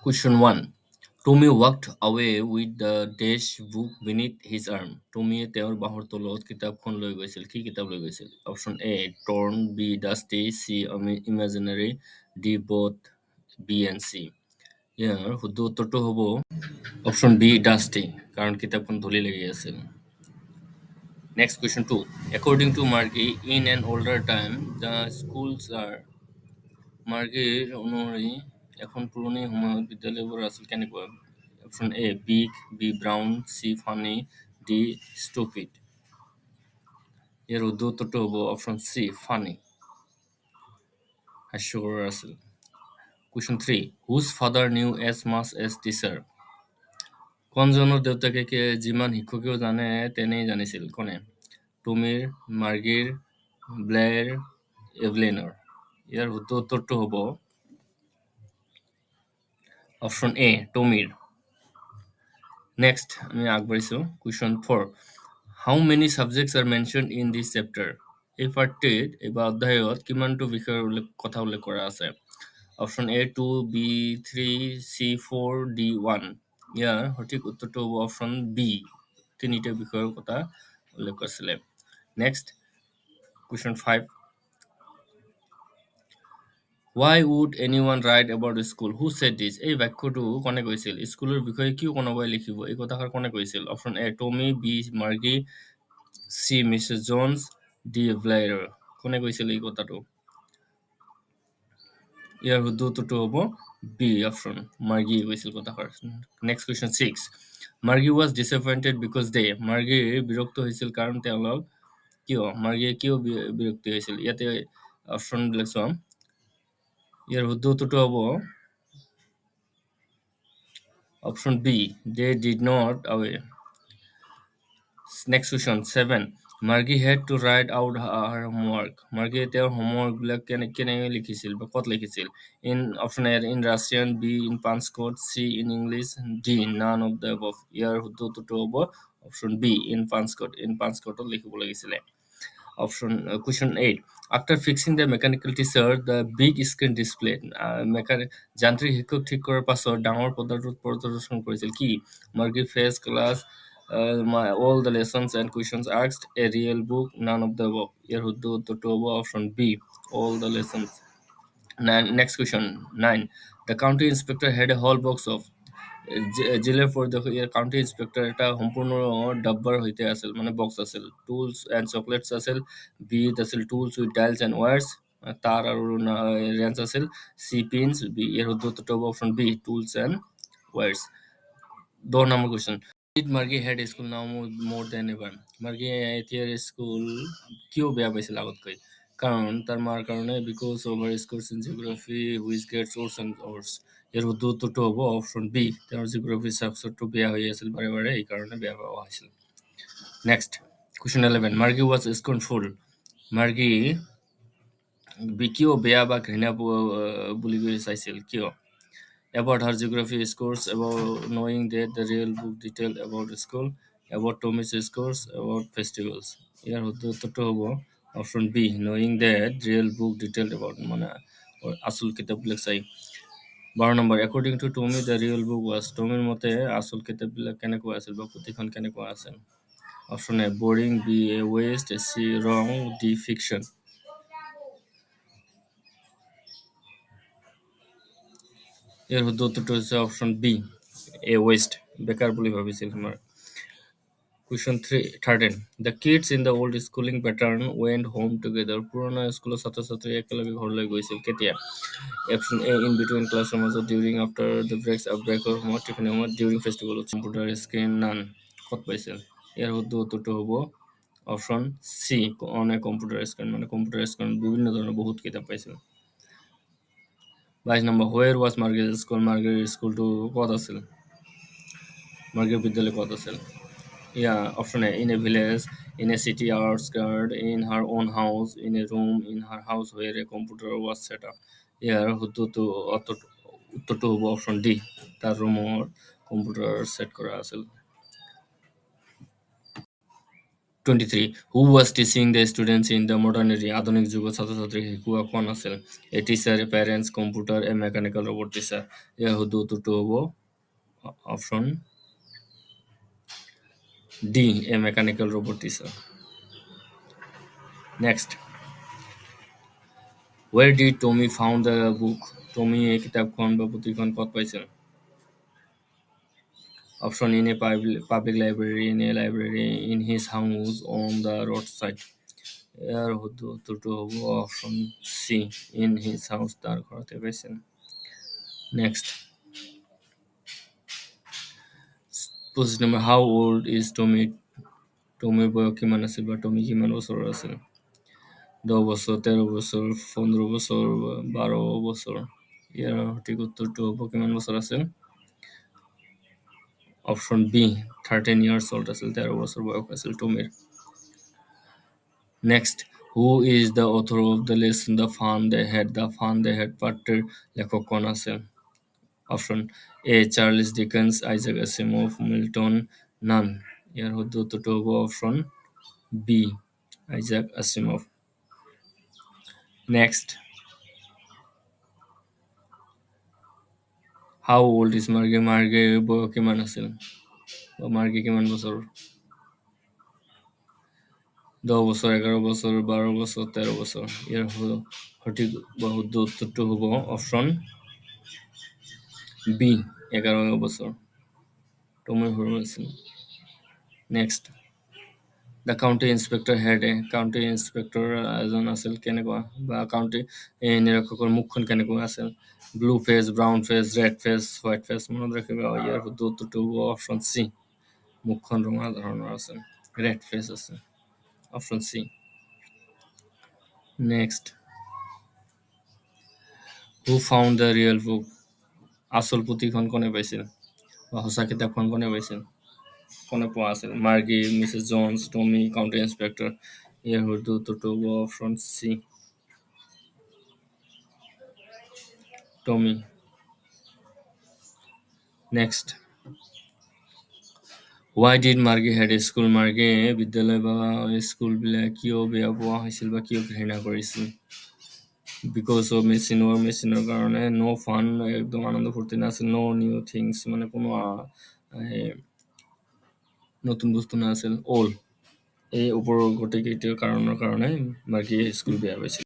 Question 1. Tommy walked away with the dash book beneath his arm. Tommy তেওঁৰ বাহৰ তলত কিতাপখন লৈ গৈছিল। কি কিতাপ লৈ গৈছিল? Option A. Torn, B. Dusty, C. Imaginary, D. Both, B and C. ইয়াৰ শুদ্ধ উত্তৰটো হ'ব অপশ্যন বি ডাষ্টি কাৰণ কিতাপখন ধূলি লাগি আছিল। Next question 2. According to Margie, in an older time, the schools are মার্গের অনুযায়ী এখন পুরনো সময়ত বিদ্যালয়বোৰ আছিল কেনেকুৱা? Option A big, B brown, C funny, D stupid. ইয়াৰ শুদ্ধ উত্তৰটো হ'ব অপশ্যন চি ফানি, হাস্যকৰ আছিল। Question 3. Whose father knew as much as teacher? কোনজনৰ দেউতাকে যিমান শিক্ষকেও জানে তেনেই জানিছিল? কোনে? টমিৰ, মাৰ্গীৰ, ব্লেৰ, এভলিনৰ। ইয়াৰ শুদ্ধ উত্তৰটো হ'ব অপশ্যন এ টমিৰ। Next, আমি আগবাঢ়িছোঁ। Question 4. How many subjects are mentioned in this chapter? এই পাঠটিত বা অধ্যায়ত কিমানটো বিষয়ৰ কথা উল্লেখ কৰা আছে? Option A 2, B 3, C 4, D 1। ইয়াৰ সঠিক উত্তৰটো হ'ব অপশ্যন বি, তিনিটা বিষয়ৰ কথা উল্লেখ কৰিছিলে। Next, question 5. Why would anyone write about a school? Who said this? এই বাক্যটো কোনে কৈছিল? স্কুলৰ বিষয়ে কিয় কোনোবাই লিখিব? এই কথাষাৰ কোনে কৈছিল? Option A Tommy, B Margie, C Mrs Jones, D Blair. কোনে কৈছিল এই কথাটো? ইয়াৰ শুদ্ধ উত্তৰটো হ'ব বি অপশ্যন, মাৰ্গী কৈছিল কথাষাৰ। Next question 6. Margie was disappointed because they. Margie বিৰক্ত হৈছিল কাৰণ তেওঁলোক কিয়? মাৰ্গীয়ে কিয় বিৰক্তি হৈছিল? ইয়াতে অপশ্যনবিলাক চাম। ইয়াৰ শুদ্ধ উত্তৰটো হ'ব option B, they did not away. Next question 7. Margie had to write out her homework. Margie তেওঁৰ হোমৱৰ্কবিলাক কেনে লিখিছিল বা ক'ত লিখিছিল? In option A in Russian, B in Panscott, C in English, D none of the above. ইয়াৰ শুদ্ধ উত্তৰটো হ'ব option B in Panscott. In Panscottত লিখিব লাগিছিলে। Question 8. After fixing the mechanical teacher, the big screen displayed. যান্ত্ৰিক শিক্ষক ঠিক কৰাৰ পাছত ডাঙৰ পৰ্দাটোত প্ৰদৰ্শন কৰিছিল কি? Margie faced class, all the lessons and questions asked, a real book, none of the above. ইয়াৰ শুদ্ধ উত্তৰটো হ'ব option B, all the lessons. Next question 9. The county inspector had a whole box of জেলৰ ইয়াৰ county inspector এটা সম্পূৰ্ণ ডাব্বাৰ সৈতে আছিল, মানে box আছিল। টুলছ এণ্ড চকলেটছ আছিল, বিত আছিল টুলছ উইথ ডাইলছ এণ্ড ৱায়াৰ্ছ, তাৰ আৰু ৰেঞ্চ আছিল, চি পিনছ, বি। ইয়াৰ শুদ্ধ উত্তৰটো হ'ব option B, tools and wires. 10 number question. Did Margie had school now more than ever? Margie এতিয়াৰ স্কুল কিয় বেয়া পাইছিল আগতকৈ? কাৰণ তাৰ মাৰ কাৰণে because of her scores in geography which gets worse and worse. ইয়াৰ শুদ্ধ উত্তৰটো হ'ব অপশ্যন বি, তেওঁৰ জিঅ'গ্ৰাফি ছাবজেক্টটো বেয়া হৈ আছিল বাৰে বাৰে, এই কাৰণে বেয়া পোৱা হৈছিল। Next question 11. Margie was scornful. Margie কিয় বেয়া বা ঘৃণা বুলি চাইছিল? কিয়? About her geography scores, about knowing that the real book detailed about school, about Tommy's scores, about festivals. ইয়াৰ শুদ্ধ উত্তৰটো হ'ব option B, knowing that real book detailed about, মানে আসল কিতাপবিলাক চাই। 12 নম্বৰ. According to Tommy, the real book was. টমিৰ মতে আসল কিতাপবিলাক কেনেকুৱা আছিল বা পুথিখন কেনেকুৱা আছিল? Option A boring, B a waste, C ৰং, ডি ফিকশ্যন। ইয়াৰ শুদ্ধ উত্তৰটো হৈছে অপশ্যন বি, এ ৱেষ্ট, বেকাৰ বুলি ভাবিছিল আমাৰ। Question 13. The kids in the old schooling pattern went home together. পুৰণা স্কুলৰ ছাত্ৰ ছাত্ৰী একেলগে ঘৰলৈ গৈছিল কেতিয়া? অপশ্যন এ ইন বিটুইন ক্লাছৰ মাজত, ডিউৰিং আফটাৰ দ্য ব্ৰেকছ, ব্ৰেকৰ সময়ত, টিফিনৰ সময়ত, ডিউৰিং ফেষ্টিভেল, কম্পিউটাৰ স্ক্ৰীন, নান। ক'ত পাইছিল? ইয়াৰ শুদ্ধ উত্তৰটো হ'ব option C, on a computer screen, মানে কম্পিউটাৰ স্ক্ৰীনত বিভিন্ন ধৰণৰ বহুত কিতাপ পাইছিল। 22 number. Where was Margie's school? Margieৰ স্কুলটো ক'ত আছিল? Margieৰ বিদ্যালয় ক'ত আছিল? Option A in a village, in a city outskirt, in her own house, in a room in her house where a computer was set up. ইয়াৰ উত্তৰটো হ'ব অপশ্যন ডি, তাৰ ৰুমত computer set কৰা আছিল। 23. Who was teaching the students in the modernity? আধুনিক যুগত ছাত্ৰ ছাত্ৰীক শিকোৱা কোন আছিল? A teacher, a parents, computer, a mechanical robot teacher. ইয়াৰ শুদ্ধ উত্তৰটো হ'ব option D, a mechanical robot teacher. Next, where did Tommy found the book? Tommy এই কিতাপখন বা পুথিখন ক'ত পাইছিল? Option in a public library, in a library, in his house, on the roadside. ইয়াৰ শুদ্ধ উত্তৰটো হ'ব option C, in his house, তাৰ ঘৰতে পাইছিল। নেক্সট, পঁচিছ number, how old is Tommy? টমিৰ বয়স কিমান আছিল বা টমি কিমান বছৰৰ আছিল? 10 বছৰ, 13 বছৰ, 15 বছৰ, 12 বছৰ। ইয়াৰ সঠিক উত্তৰটো হ'ব কিমান বছৰ আছিল? অপশ্যন বি, 13 ইয়াৰ্ছ অল্ড আছিল, 13 বছৰ বয়স আছিল টমিৰ। Next, who is the author of the lesson the fun they had? The fun they had পাঠটিৰ লেখক কোন আছিল? Option A, Charles Dickens, Isaac Asimov, Milton, none. ইয়াৰ শুদ্ধ উত্তৰটো হ'ব option B, Isaac Asimov. Next, how old is Margie? মাৰ্গেৰ বয়স কিমান আছিল বা মাৰ্গে কিমান বছৰ? 10 বছৰ, 11 বছৰ, 12 বছৰ, 13 বছৰ। ইয়াৰ সঠিক বা শুদ্ধ উত্তৰটো হ'ব অপশ্যন বি, 11 বছৰ। টমি সৰু আছিল। Next, the county inspector head A? County inspector এজন আছিল কেনেকুৱা বা কাউণ্টি নিৰীক্ষকৰ মুখখন কেনেকুৱা আছিল? Blue face, brown face, red face, white face. মনত ৰাখিবা, ইয়াৰ শুদ্ধ উত্তৰটো হ'ব অপশ্যন চি, মুখখন ৰঙা ধৰণৰ আছিল, ৰেড ফেচ আছে, option C. Next, who found the real book? আচল পুথিখন কোনে পাইছিল বা সঁচা কিতাপখন কোনে পাইছিল, কোনে পোৱা আছিল? Margie, Mrs Jones, Tommy, county inspector. ইয়াৰ শুদ্ধ উত্তৰটো হ'ব option C, Tommy. Next, why did Margie hate a school? মাৰ্গে বিদ্যালয় বা স্কুলবিলাক কিয় বেয়া পোৱা হৈছিল বা কিয় ঘৃণা কৰিছিল? বিকজ অফ মেচিনৰ কাৰণে, ন' ফান, একদম আনন্দ ফূৰ্তি নাছিল, ন' নিউ থিংছ, মানে কোনো নতুন বস্তু নাছিল, অল, এই ওপৰৰ গোটেইকেইটা কাৰণৰ কাৰণে মাৰ্গিয়ে স্কুল বেয়া পাইছিল।